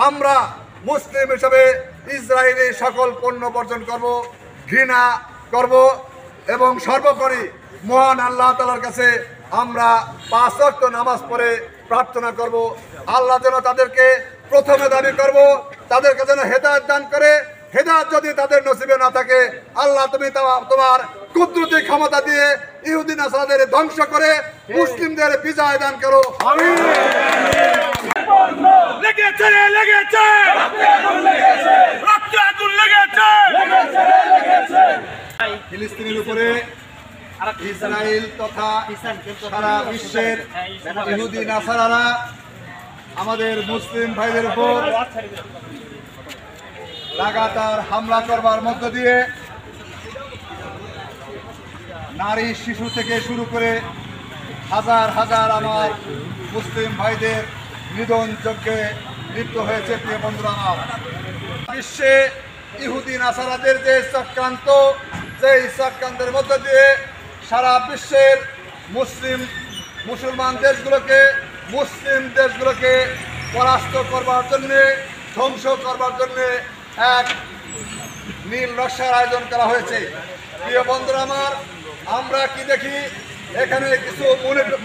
আমরা মুসলিম হিসেবে ইসরায়েলি সকল পণ্য বর্জন করব, ঘৃণা করব এবং সর্বোপরি মহান আল্লাহ তাআলার কাছে আমরা 5 ওয়াক্ত নামাজ পড়ে প্রার্থনা করব। আল্লাহ যেন তাদেরকে প্রথমে দাবি করব তাদেরকে যেন হেদায়েত দান করে। হেদায়েত যদি তাদের নসিবে না থাকে, আল্লাহ তুমি তোমার কুদরতি ক্ষমতা দিয়ে ইহুদি নাসারাদের ধ্বংস করে মুসলিমদের বিজয় দান করো। আমিন। লেগেছে লেগেছে রক্তে আগুন লেগেছে। ফিলিস্তিনের উপরে ইসরায়েল তথা সারা বিশ্বের ইহুদি নাসারারা আমাদের মুসলিম ভাইদের উপর লাগাতার হামলা করবার মধ্য দিয়ে নারী শিশু থেকে শুরু করে হাজার হাজার আমার মুসলিম ভাইদের নিধন যজ্ঞে লিপ্ত হয়েছে। প্রিয় বন্ধুরা, আমার বিশ্বে ইহুদি নাসারাদের যে চক্রান্ত, সেই চক্রান্তের মধ্য দিয়ে সারা বিশ্বের মুসলমান দেশগুলোকে, মুসলিম দেশগুলোকে পরাস্ত করবার জন্যে, ধ্বংস করবার জন্যে এক নীল নকশার আয়োজন করা হয়েছে। প্রিয় বন্ধুরা আমার, আমরা কি দেখি, এখানে কিছু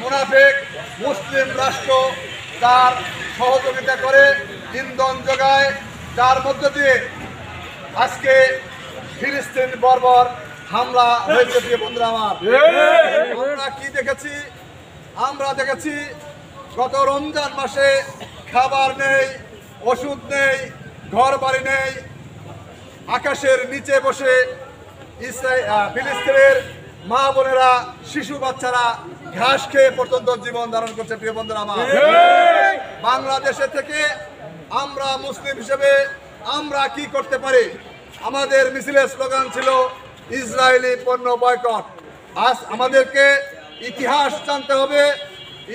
মুনাফিক মুসলিম রাষ্ট্র তার সহযোগিতা করে, ইন্ধন যোগায়, যার মধ্য দিয়ে আজকে ফিলিস্তিন বর্বর হামলা হয়েছে। প্রিয় বন্ধুরা আমার, আমরা কি দেখেছি? আমরা দেখেছি গত রমজান মাসে খাবার নেই, ওষুধ নেই, ঘর বাড়ি নেই, আকাশের নিচে বসে ফিলিস্তিনের মা বোনেরা, শিশু বাচ্চারা ঘাস খেয়ে পর্যন্ত জীবন ধারণ করছে। প্রিয় বন্ধুরা আমার, বাংলাদেশে থেকে আমরা মুসলিম হিসেবে আমরা কি করতে পারি? আমাদের মিছিলের স্লোগান ছিল ইসরায়েলি পণ্য বয়কট। আজ আমাদেরকে ইতিহাস জানতে হবে।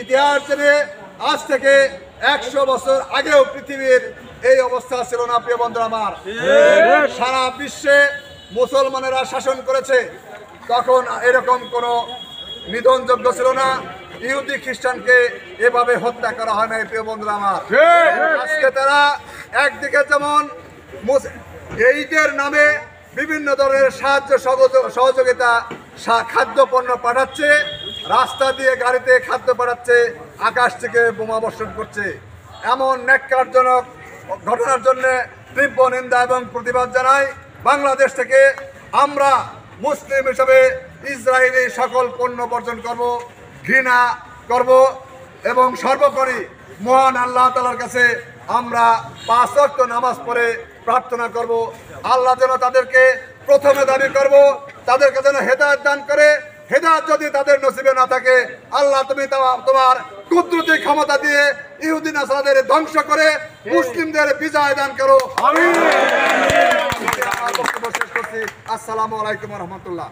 ইতিহাস জেনে আজ থেকে 100 বছর আগেও পৃথিবীর এই অবস্থা ছিল না। প্রিয় বন্ধুরা আমার, সারা বিশ্বে মুসলমানেরা শাসন করেছে, তখন এরকম কোনো নিধনযোগ্য ছিল না। ইহুদি খ্রিস্টানকে এভাবে হত্যা করা হয় নাই। প্রিয় বন্ধুরা আমার, আজকে তারা একদিকে যেমন এইটের নামে বিভিন্ন ধরনের সাহায্য সহযোগিতা, খাদ্য পণ্য পাঠাচ্ছে, রাস্তা দিয়ে গাড়িতে খাদ্য পাঠাচ্ছে, আকাশ থেকে বোমা বর্ষণ করছে। এমন ন্যাক্কারজনক ঘটনার জন্য তীব্র নিন্দা এবং প্রতিবাদ জানাই। বাংলাদেশ থেকে আমরা মুসলিম হিসেবে ইসরায়েলি সকল পণ্য বর্জন করব, ঘৃণা করব এবং সর্বোপরি মহান আল্লাহ তাআলার কাছে আমরা 5 ওয়াক্ত নামাজ পড়ে প্রার্থনা করব। আল্লাহ যেন তাদেরকে প্রথমে দাবি করব তাদেরকে যেন হেদায়েত দান করে। হেদায়েত যদি তাদের নসিবে না থাকে, আল্লাহ তুমি তোমার কুদরতি ক্ষমতা দিয়ে ইহুদি নাসারাদের ধ্বংস করে মুসলিমদের বিজয় দান করো। আমিন। বক্তব্য শেষ করছি। আসসালামু আলাইকুম ওয়া রাহমাতুল্লাহ।